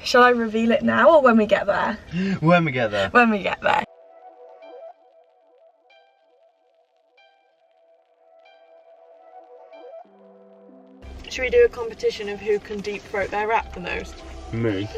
Shall I reveal it now or when we get there? When we get there. When we get there. Should we do a competition of who can deep throat their wrap the most? Me.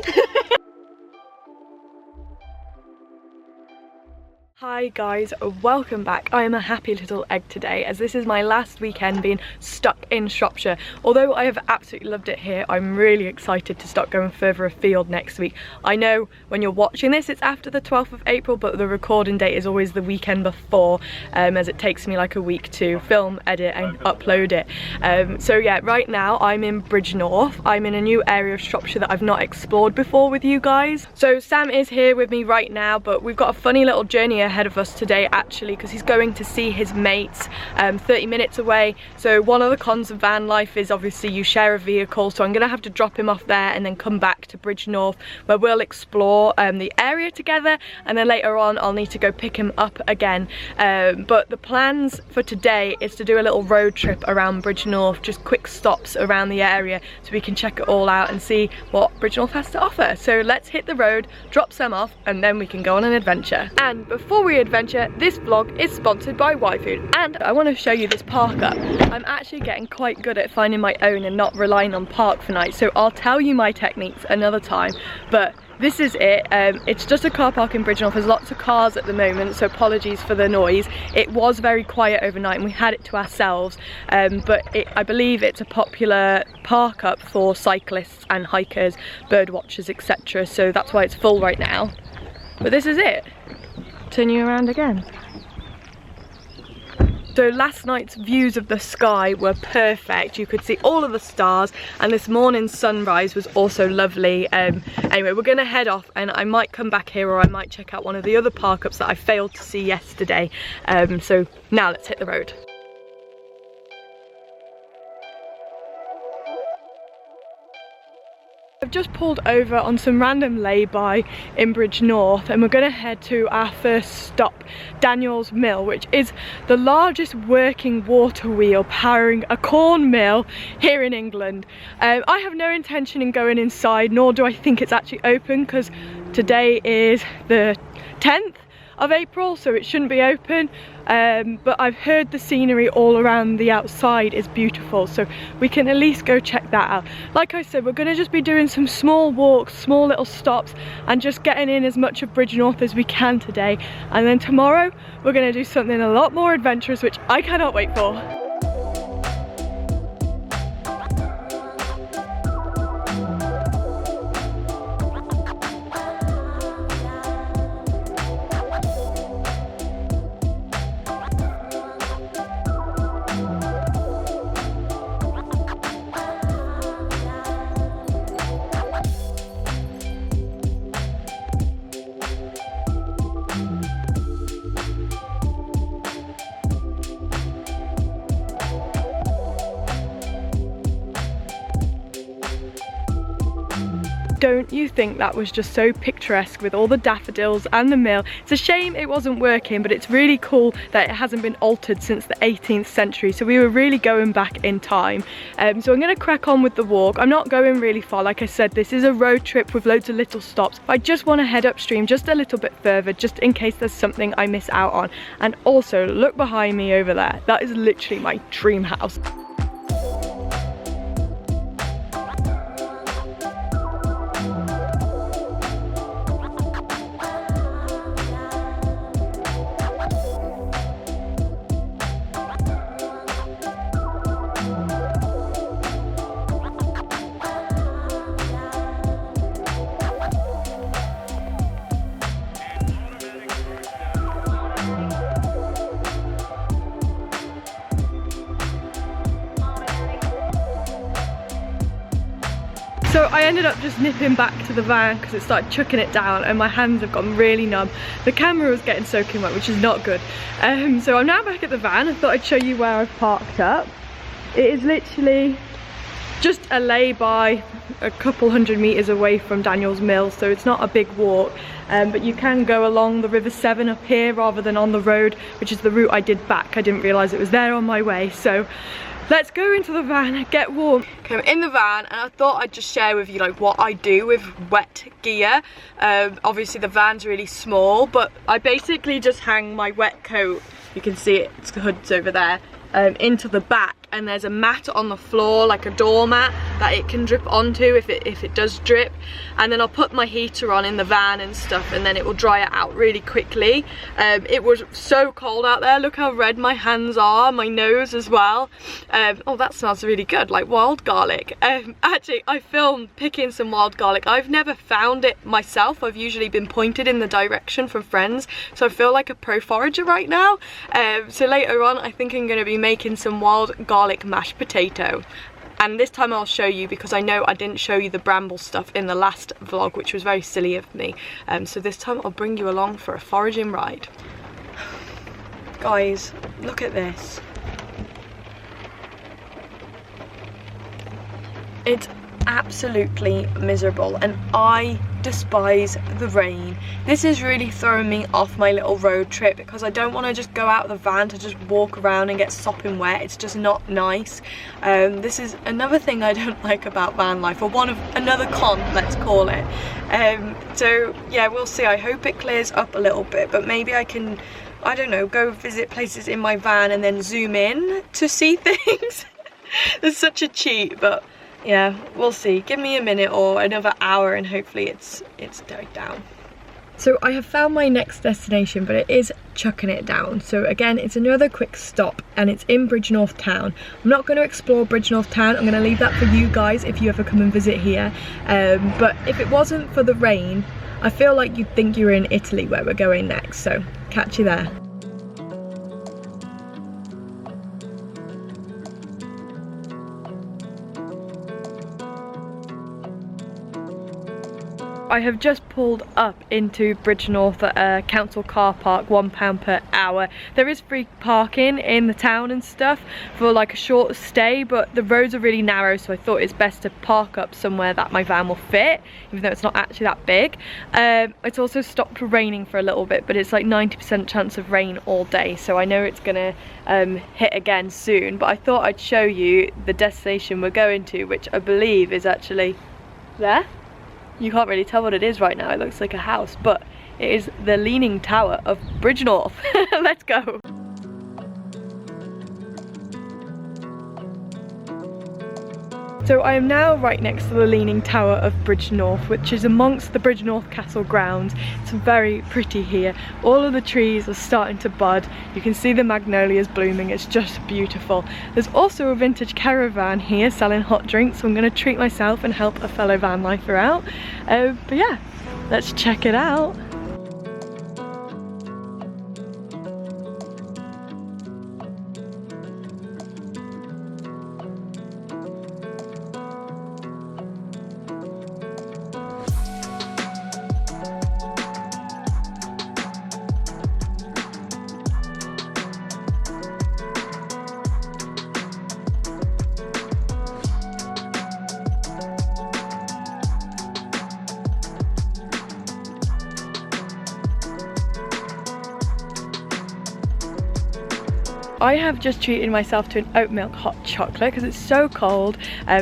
Hi guys, welcome back. I am a happy little egg today as this is my last weekend being stuck in Shropshire. Although I have absolutely loved it here, I'm really excited to start going further afield next week. I know when you're watching this it's after the 12th of April, but the recording date is always the weekend before, as it takes me like a week to film, edit and upload it. So yeah, right now I'm in Bridgnorth. I'm in a new area of Shropshire that I've not explored before with you guys. So Sam is here with me right now, but we've got a funny little journey ahead of us today actually, because he's going to see his mates 30 minutes away. So one of the cons of van life is obviously you share a vehicle, so I'm gonna have to drop him off there and then come back to Bridgnorth where we'll explore the area together, and then later on I'll need to go pick him up again. But the plans for today is to do a little road trip around Bridgnorth, just quick stops around the area so we can check it all out and see what Bridgnorth has to offer. So let's hit the road, drop Sam off, and then we can go on an adventure. And before we adventure, this vlog is sponsored by YFood, and I want to show you this park up. I'm actually getting quite good at finding my own and not relying on park for night, so I'll tell you my techniques another time, but this is it. It's just a car park in Bridgnorth. There's lots of cars at the moment, so apologies for the noise. It was very quiet overnight and we had it to ourselves, but I believe it's a popular park up for cyclists and hikers, bird watchers, etc. So that's why it's full right now. But this is it. Turn you around again. So last night's views of the sky were perfect. You could see all of the stars, and this morning's sunrise was also lovely. Anyway, we're gonna head off and I might come back here or I might check out one of the other park ups that I failed to see yesterday. So now let's hit the road. I've just pulled over on some random lay-by in Bridgnorth and we're going to head to our first stop, Daniel's Mill, which is the largest working water wheel powering a corn mill here in England. I have no intention in going inside, nor do I think it's actually open, because today is the 10th of April, so it shouldn't be open, but I've heard the scenery all around the outside is beautiful, so we can at least go check that out. Like I said, we're going to just be doing some small walks, small little stops, and just getting in as much of Bridgnorth as we can today, and then tomorrow we're going to do something a lot more adventurous, which I cannot wait for. Don't you think that was just so picturesque with all the daffodils and the mill? It's a shame it wasn't working, but it's really cool that it hasn't been altered since the 18th century, so we were really going back in time. So I'm going to crack on with the walk. I'm not going really far, like I said, this is a road trip with loads of little stops. I just want to head upstream just a little bit further, just in case there's something I miss out on. And also, look behind me over there, that is literally my dream house. So I ended up just nipping back to the van because it started chucking it down and my hands have gone really numb. The camera was getting soaking wet, which is not good. So I'm now back at the van. I thought I'd show you where I've parked up. It is literally just a lay-by a couple hundred meters away from Daniel's Mill, so it's not a big walk, but you can go along the River Severn up here rather than on the road, which is the route I did back. I didn't realise it was there on my way, so let's go into the van and get warm. Okay, I'm in the van and I thought I'd just share with you like what I do with wet gear. Obviously the van's really small, but I basically just hang my wet coat, you can see it, the hood's over there, into the back, and there's a mat on the floor, like a doormat, that it can drip onto if it does drip, and then I'll put my heater on in the van and stuff, and then it will dry it out really quickly. It was so cold out there. Look how red my hands are, my nose as well. Oh, that smells really good, like wild garlic. Actually, I filmed picking some wild garlic. I've never found it myself. I've usually been pointed in the direction from friends, so I feel like a pro forager right now. So later on I think I'm going to be making some wild garlic mashed potato, and this time I'll show you, because I know I didn't show you the bramble stuff in the last vlog, which was very silly of me. So this time I'll bring you along for a foraging ride. Guys, look at this. It's absolutely miserable and I despise the rain. This is really throwing me off my little road trip, because I don't want to just go out of the van to just walk around and get sopping wet. It's just not nice. This is another thing I don't like about van life, or another con, let's call it. So yeah, we'll see. I hope it clears up a little bit, but maybe I can, I don't know, go visit places in my van and then zoom in to see things. It's such a cheat, but yeah, we'll see. Give me a minute or another hour and hopefully it's died down. So I have found my next destination, but it is chucking it down. So again, it's another quick stop and it's in Bridgnorth town. I'm not going to explore Bridgnorth town. I'm going to leave that for you guys if you ever come and visit here. But if it wasn't for the rain, I feel like you'd think you were in Italy where we're going next. So catch you there. I have just pulled up into Bridgnorth council car park, £1 per hour. There is free parking in the town and stuff for like a short stay, but the roads are really narrow, so I thought it's best to park up somewhere that my van will fit, even though it's not actually that big. It's also stopped raining for a little bit, but it's like 90% chance of rain all day, so I know it's gonna hit again soon. But I thought I'd show you the destination we're going to, which I believe is actually there. You can't really tell what it is right now, it looks like a house, but it is the Leaning Tower of Bridgnorth. Let's go. So I am now right next to the Leaning Tower of Bridgnorth, which is amongst the Bridgnorth Castles Grounds. It's very pretty here. All of the trees are starting to bud. You can see the magnolias blooming. It's just beautiful. There's also a vintage caravan here selling hot drinks, so I'm going to treat myself and help a fellow van lifer out. But yeah, let's check it out. I have just treated myself to an oat milk hot chocolate because it's so cold,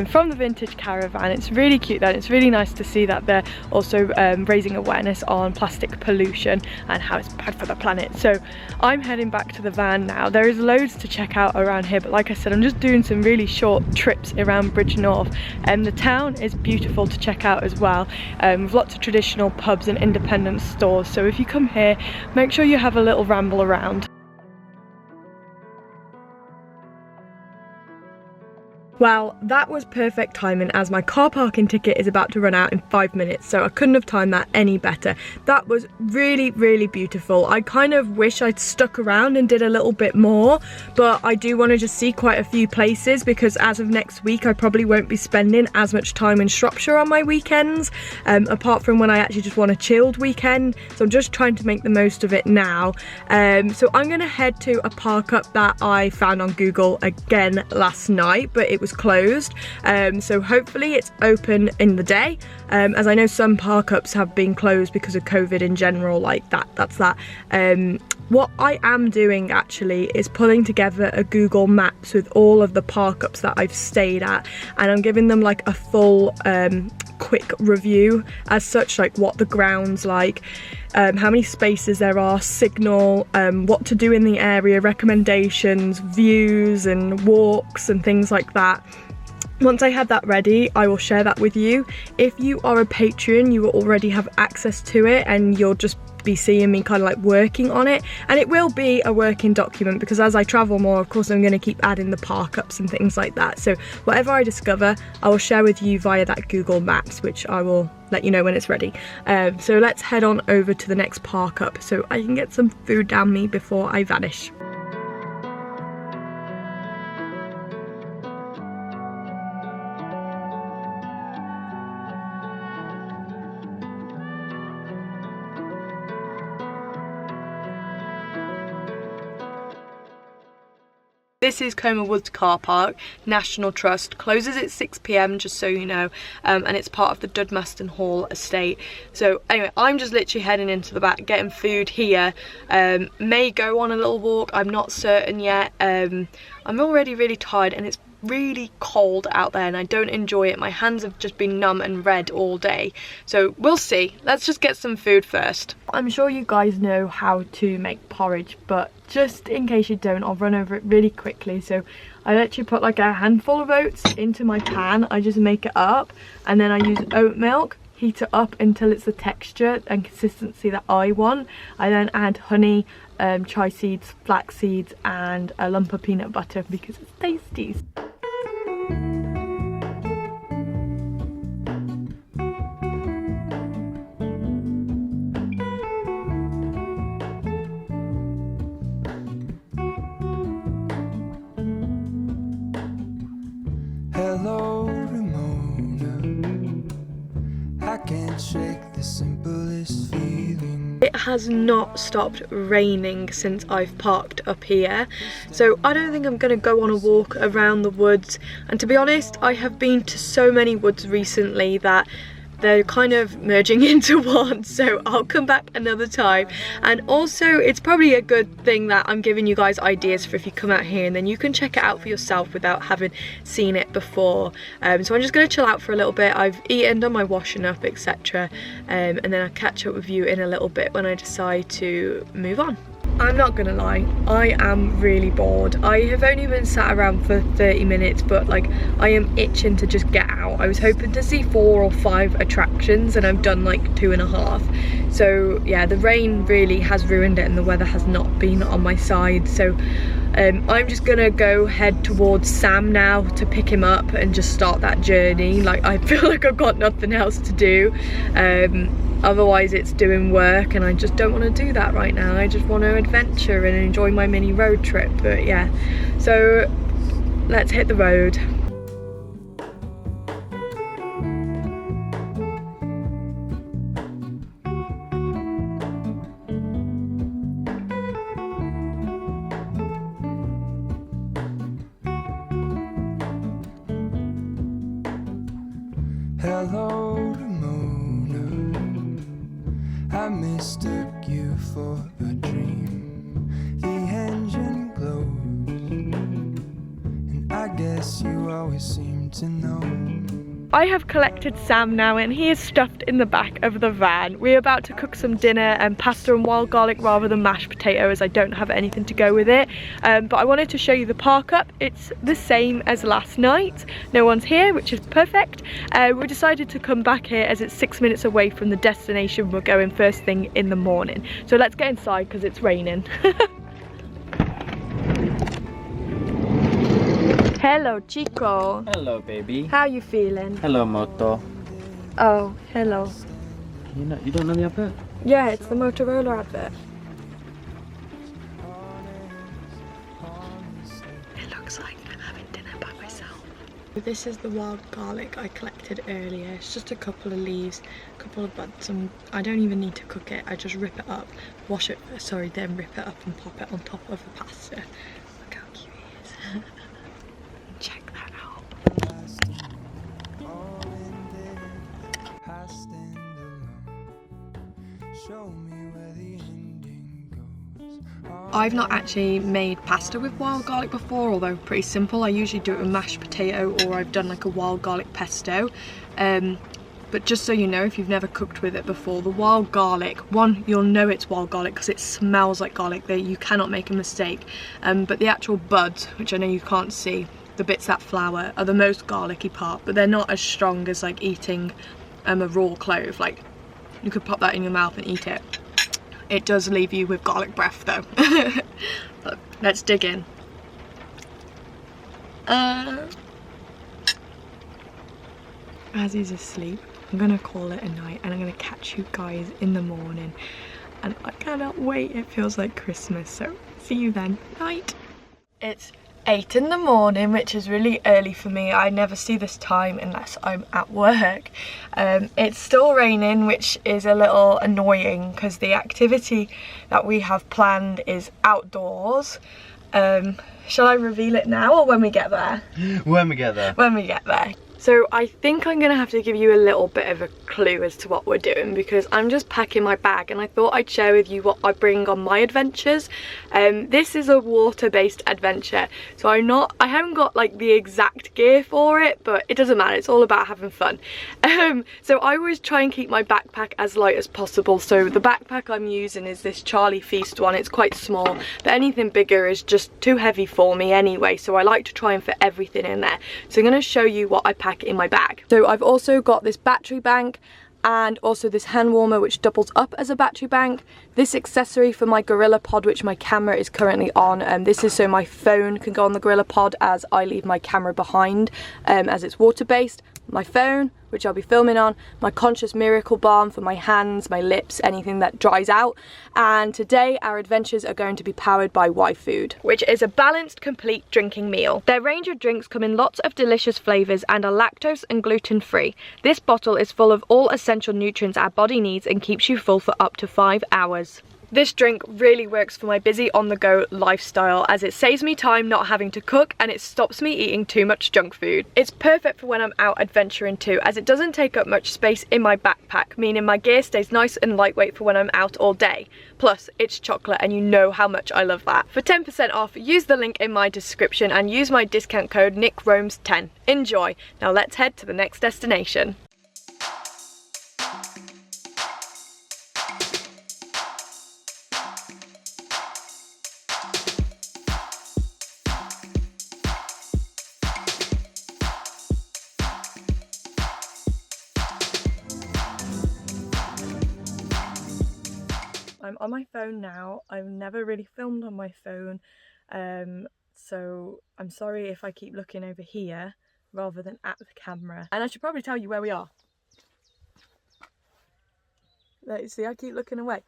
from the vintage caravan. It's really cute though, and it's really nice to see that they're also raising awareness on plastic pollution and how it's bad for the planet. So I'm heading back to the van now. There is loads to check out around here, but like I said, I'm just doing some really short trips around Bridgnorth, and the town is beautiful to check out as well, with lots of traditional pubs and independent stores. So if you come here, make sure you have a little ramble around. Well, that was perfect timing, as my car parking ticket is about to run out in 5 minutes, so I couldn't have timed that any better. That was really, really beautiful. I kind of wish I'd stuck around and did a little bit more, but I do want to just see quite a few places, because as of next week I probably won't be spending as much time in Shropshire on my weekends, apart from when I actually just want a chilled weekend, so I'm just trying to make the most of it now. So I'm going to head to a park up that I found on Google again last night, but it was was closed. So hopefully it's open in the day, as I know some park-ups have been closed because of COVID in general, like that's that. What I am doing actually is pulling together a Google Maps with all of the park-ups that I've stayed at, and I'm giving them like a full quick review as such, like what the ground's like, how many spaces there are, signal, what to do in the area, recommendations, views and walks and things like that. Once I have that ready, I will share that with you. If you are a Patreon, you will already have access to it and you'll just be seeing me kind of like working on it, and it will be a working document because as I travel more, of course I'm going to keep adding the park-ups and things like that. So whatever I discover, I will share with you via that Google Maps, which I will let you know when it's ready. So let's head on over to the next park-up so I can get some food down me before I vanish. This is Como Woods Car Park, National Trust, closes at 6 PM just so you know, and it's part of the Dudmaston Hall estate. So anyway, I'm just literally heading into the back, getting food here, may go on a little walk, I'm not certain yet. I'm already really tired and it's really cold out there and I don't enjoy it. My hands have just been numb and red all day, so we'll see. Let's just get some food first. I'm sure you guys know how to make porridge, but just in case you don't, I'll run over it really quickly. So I literally put like a handful of oats into my pan, I just make it up, and then I use oat milk, heat it up until it's the texture and consistency that I want. I then add honey, chia seeds, flax seeds and a lump of peanut butter because it's tasty. Hello, Ramona. I can't shake the simplest feeling. It has not stopped raining since I've parked up here, so I don't think I'm going to go on a walk around the woods. And to be honest, I have been to so many woods recently that they're kind of merging into one, so I'll come back another time. And also it's probably a good thing that I'm giving you guys ideas for if you come out here, and then you can check it out for yourself without having seen it before. So I'm just going to chill out for a little bit. I've eaten, done my washing up, etc, and then I'll catch up with you in a little bit when I decide to move on. I'm not gonna lie, I am really bored. I have only been sat around for 30 minutes, but like I am itching to just get out. I was hoping to see 4 or 5 attractions and I've done like 2.5. So yeah, the rain really has ruined it and the weather has not been on my side. So I'm just gonna go head towards Sam now to pick him up and just start that journey. Like I feel like I've got nothing else to do. Otherwise it's doing work and I just don't want to do that right now. I just want to adventure and enjoy my mini road trip. But yeah, so let's hit the road. Hello, Ramona. I mistook you for a dream. The engine glows, and I guess you always seem to know. I have collected Sam now and he is stuffed in the back of the van. We're about to cook some dinner and pasta and wild garlic rather than mashed potato, as I don't have anything to go with it. But I wanted to show you the park up. It's the same as last night. No one's here, which is perfect. We decided to come back here as it's 6 minutes away from the destination we're going first thing in the morning. So let's get inside because it's raining. Hello, Chico. Hello, baby. How you feeling? Hello, Moto. Oh, hello. You don't know the advert? Yeah, it's the Motorola advert. It looks like I'm having dinner by myself. This is the wild garlic I collected earlier. It's just a couple of leaves, a couple of buds, and I don't even need to cook it. I just rip it up, wash it, sorry, then rip it up and pop it on top of the pasta. Look how cute he is. Check that out. show me where the ending goes. I've not actually made pasta with wild garlic before, although pretty simple. I usually do it with mashed potato, or I've done like a wild garlic pesto. But just so you know, if you've never cooked with it before, the wild garlic, one, you'll know it's wild garlic because it smells like garlic. You cannot make a mistake. But the actual buds, which I know you can't see, the bits that flower, are the most garlicky part, but they're not as strong as like eating a raw clove. Like, you could pop that in your mouth and eat it. It does leave you with garlic breath though. But let's dig in. As he's asleep, I'm gonna call it a night and I'm gonna catch you guys in the morning. And I cannot wait, it feels like Christmas, so see you then. Night. It's 8 in the morning, which is really early for me. I never see this time unless I'm at work. It's still raining, which is a little annoying because the activity that we have planned is outdoors. Shall I reveal it now or when we get there? When we get there. When we get there. So I think I'm gonna have to give you a little bit of a clue as to what we're doing, because I'm just packing my bag and I thought I'd share with you what I bring on my adventures. This is a water-based adventure, so I haven't got like the exact gear for it, but it doesn't matter, it's all about having fun. So I always try and keep my backpack as light as possible. So the backpack I'm using is this Charlie Feast one. It's quite small, but anything bigger is just too heavy for me anyway, so I like to try and fit everything in there. So I'm going to show you what I pack in my bag. So I've also got this battery bank and also this hand warmer which doubles up as a battery bank, this accessory for my Gorilla Pod which my camera is currently on, and this is so my phone can go on the Gorilla Pod as I leave my camera behind, as it's water based. My phone, which I'll be filming on, my Conscious Miracle Balm for my hands, my lips, anything that dries out. And today our adventures are going to be powered by Y-Food, which is a balanced, complete drinking meal. Their range of drinks come in lots of delicious flavours and are lactose and gluten free. This bottle is full of all essential nutrients our body needs and keeps you full for up to 5 hours. This drink really works for my busy on-the-go lifestyle, as it saves me time not having to cook and it stops me eating too much junk food. It's perfect for when I'm out adventuring too, as it doesn't take up much space in my backpack, meaning my gear stays nice and lightweight for when I'm out all day. Plus, it's chocolate and you know how much I love that. For 10% off, use the link in my description and use my discount code NICKROMES10. Enjoy! Now let's head to the next destination. I'm on my phone now. I've never really filmed on my phone, so I'm sorry if I keep looking over here rather than at the camera. And I should probably tell you where we are. There, you see, I keep looking away.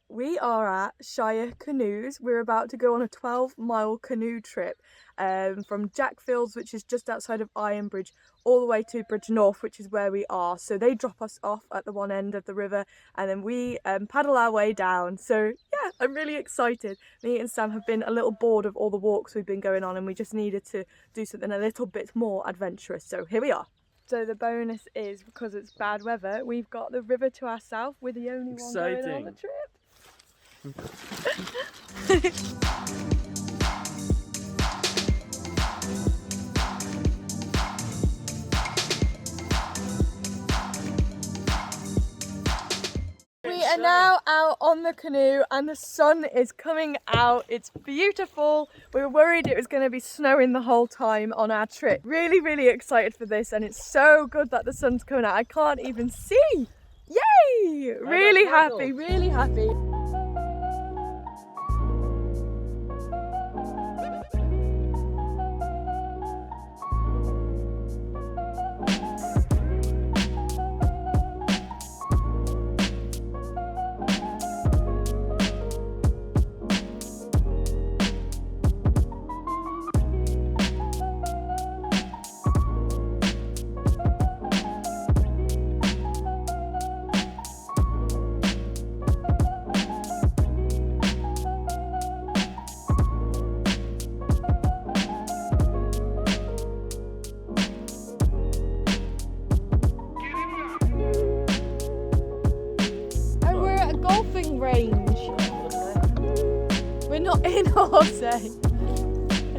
We are at SHIRE Canoes. We're about to go on a 12-mile canoe trip from Jackfields, which is just outside of Ironbridge, all the way to Bridgnorth, which is where we are. So they drop us off at the one end of the river and then we paddle our way down. So yeah, I'm really excited. Me and Sam have been a little bored of all the walks we've been going on and we just needed to do something a little bit more adventurous. So here we are. So the bonus is, because it's bad weather, we've got the river to our south. We're the only one going on the trip. We are now out on the canoe and the sun is coming out. It's beautiful. We were worried it was going to be snowing the whole time on our trip. Really, really excited for this, and it's so good that the sun's coming out. I can't even see. Yay! Really happy, really happy. range. We're not in Horsey.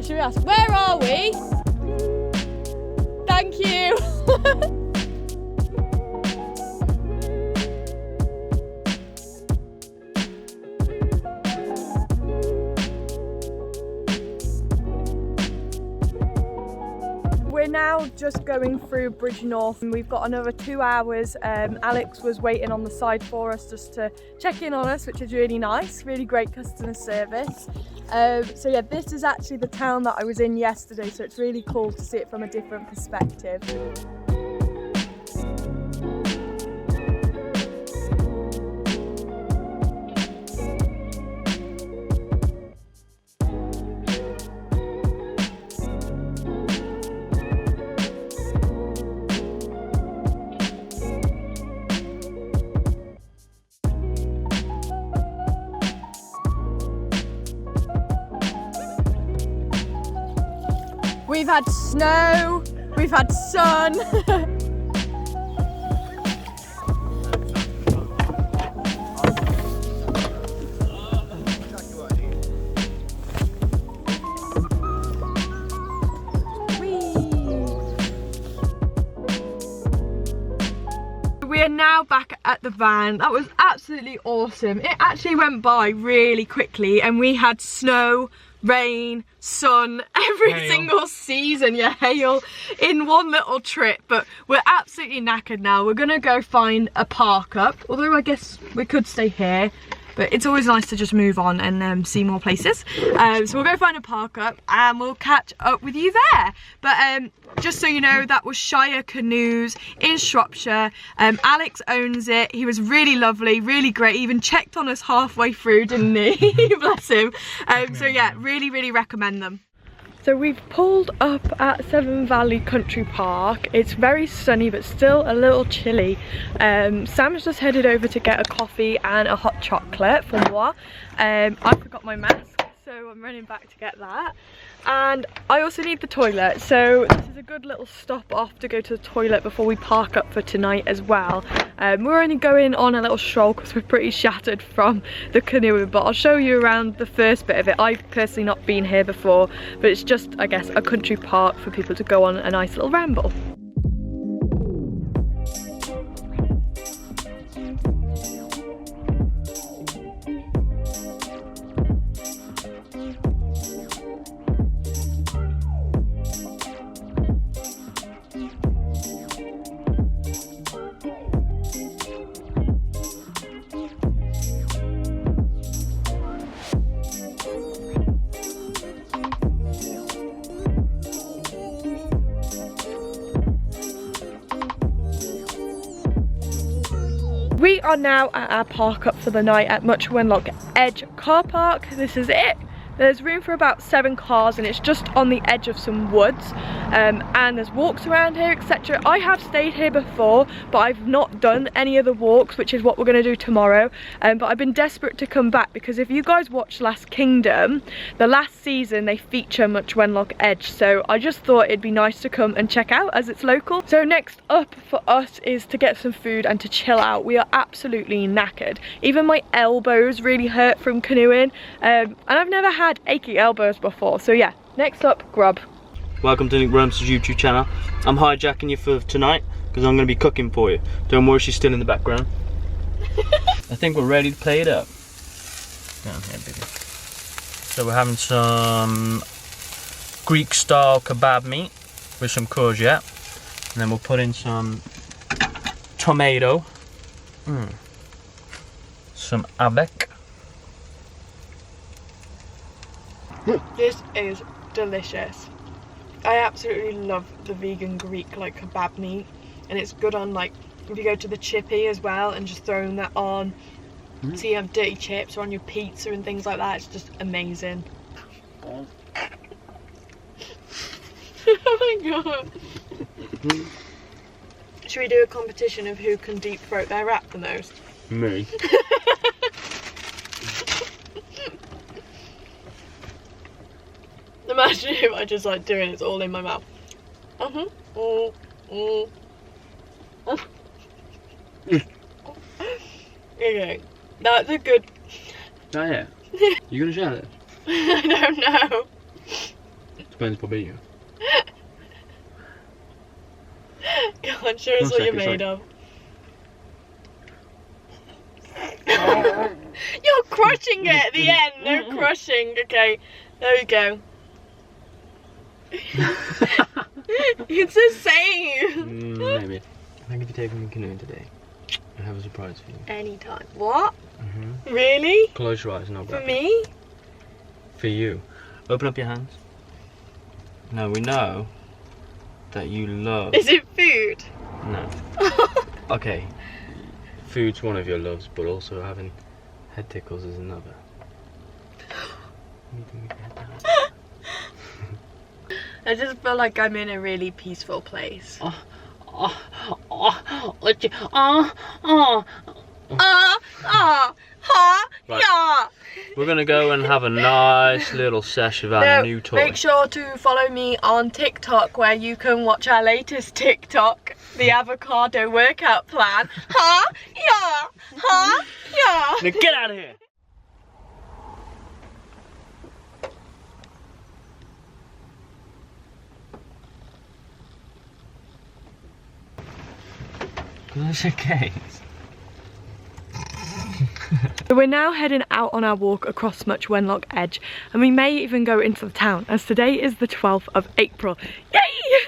Should we ask, where are we? Thank you. We're now just going through Bridgnorth and we've got another 2 hours. Alex was waiting on the side for us just to check in on us, which is really nice, really great customer service. So yeah, this is actually the town that I was in yesterday, so it's really cool to see it from a different perspective. We've had snow, we've had sun. We are now back at the van. That was absolutely awesome. It actually went by really quickly and we had snow, rain, sun, every single season, hail in one little trip. But we're absolutely knackered now. We're gonna go find a park up, although I guess we could stay here, but it's always nice to just move on and see more places. So we'll go find a park up and we'll catch up with you there. But just so you know, that was SHIRE CANOES in Shropshire. Alex owns it. He was really lovely, really great. He even checked on us halfway through, didn't he? Bless him. So yeah, really recommend them. So we've pulled up at Severn Valley Country Park. It's very sunny but still a little chilly. Sam's just headed over to get a coffee and a hot chocolate for moi. I forgot my mask, so I'm running back to get that. And I also need the toilet, so this is a good little stop off to go to the toilet before we park up for tonight as well. We're only going on a little stroll because we're pretty shattered from the canoeing, but I'll show you around the first bit of it. I've personally not been here before, but it's just, I guess, a country park for people to go on a nice little ramble. We are now at our park up for the night at Much Wenlock Edge car park. This is it. There's room for about 7 cars and it's just on the edge of some woods, and there's walks around here, etc. I have stayed here before, but I've not done any of the walks, which is what we're going to do tomorrow. But I've been desperate to come back because if you guys watched Last Kingdom, the last season they feature Much Wenlock Edge, so I just thought it'd be nice to come and check out as it's local. So next up for us is to get some food and to chill out. We are absolutely knackered. Even my elbows really hurt from canoeing, and I've never had achy elbows before, so yeah, next up, grub. Welcome to Nick Rams's YouTube channel. I'm hijacking you for tonight because I'm going to be cooking for you. Don't worry, she's still in the background. I think we're ready to play it up. Down here, baby. So we're having some Greek style kebab meat with some courgette, and then we'll put in some tomato, some avec. This is delicious. I absolutely love the vegan Greek like kebab meat, and it's good on, like, if you go to the chippy as well and just throwing that on, so you have dirty chips or on your pizza and things like that. It's just amazing. Oh my god. Should we do a competition of who can deep throat their wrap the most? Me. Imagine if I just like doing it's all in my mouth. Okay. That's a good... Oh yeah. You gonna share it? I don't know. Depends what you. Go on, show us what you're made of. You're crushing it at the end. No crushing. Okay, there we go. It's the same. Maybe. I think if you take me canoeing today, I have a surprise for you. Anytime. What? Really? Close your eyes, no. For me? For you. Open up your hands. No, we know that you love... Is it food? No. Okay. Food's one of your loves, but also having head tickles is another. I just feel like I'm in a really peaceful place. Right. Yeah. We're gonna go and have a nice little sesh of our new toy. Make sure to follow me on TikTok, where you can watch our latest TikTok, the avocado workout plan. Yeah. Now get out of here! That's okay. So we're now heading out on our walk across Much Wenlock Edge, and we may even go into the town, as today is the 12th of April. Yay!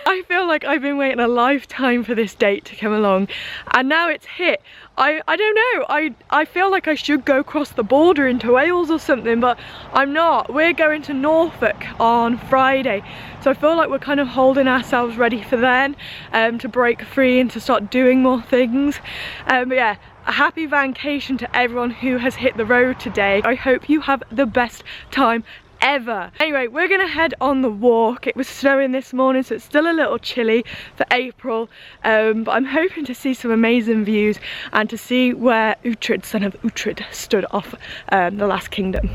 I feel like I've been waiting a lifetime for this date to come along, and now it's hit. I don't know, I feel like I should go across the border into Wales or something, but I'm not. We're going to Norfolk on Friday, so I feel like we're kind of holding ourselves ready for then, to break free and to start doing more things. But yeah, a happy vacation to everyone who has hit the road today. I hope you have the best time ever. Anyway, we're gonna head on the walk. It was snowing this morning, so it's still a little chilly for April, but I'm hoping to see some amazing views and to see where Uhtred, son of Uhtred, stood off the Last Kingdom.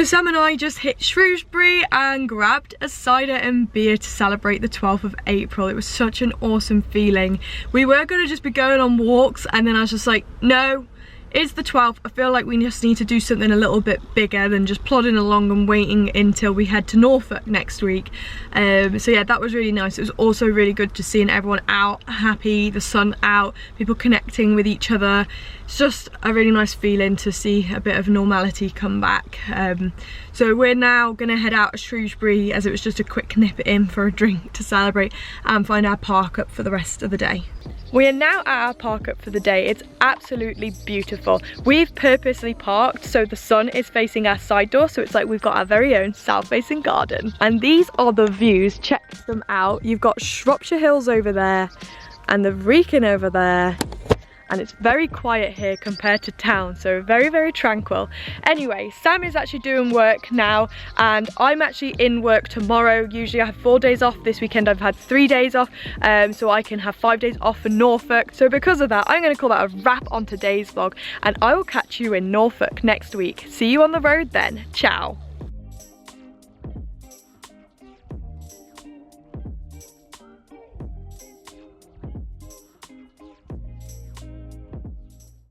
Sam and I just hit Shrewsbury and grabbed a cider and beer to celebrate the 12th of April. It was such an awesome feeling. We were going to just be going on walks, and then I was just like, no, it's the 12th. I feel like we just need to do something a little bit bigger than just plodding along and waiting until we head to Norfolk next week. So yeah, that was really nice. It was also really good to seeing everyone out, happy, the sun out, people connecting with each other. It's just a really nice feeling to see a bit of normality come back. So we're now gonna head out of Shrewsbury, as it was just a quick nip in for a drink to celebrate and find our park up for the rest of the day. We are now at our park up for the day. It's absolutely beautiful. We've purposely parked so the sun is facing our side door, so it's like we've got our very own south-facing garden. And these are the views, check them out. You've got Shropshire Hills over there and the Wrekin over there. And it's very quiet here compared to town, so very, very tranquil. Anyway, Sam is actually doing work now, and I'm actually in work tomorrow. Usually I have 4 days off. This weekend I've had 3 days off, so I can have 5 days off for Norfolk. So because of that, I'm gonna call that a wrap on today's vlog, and I will catch you in Norfolk next week. See you on the road then. Ciao.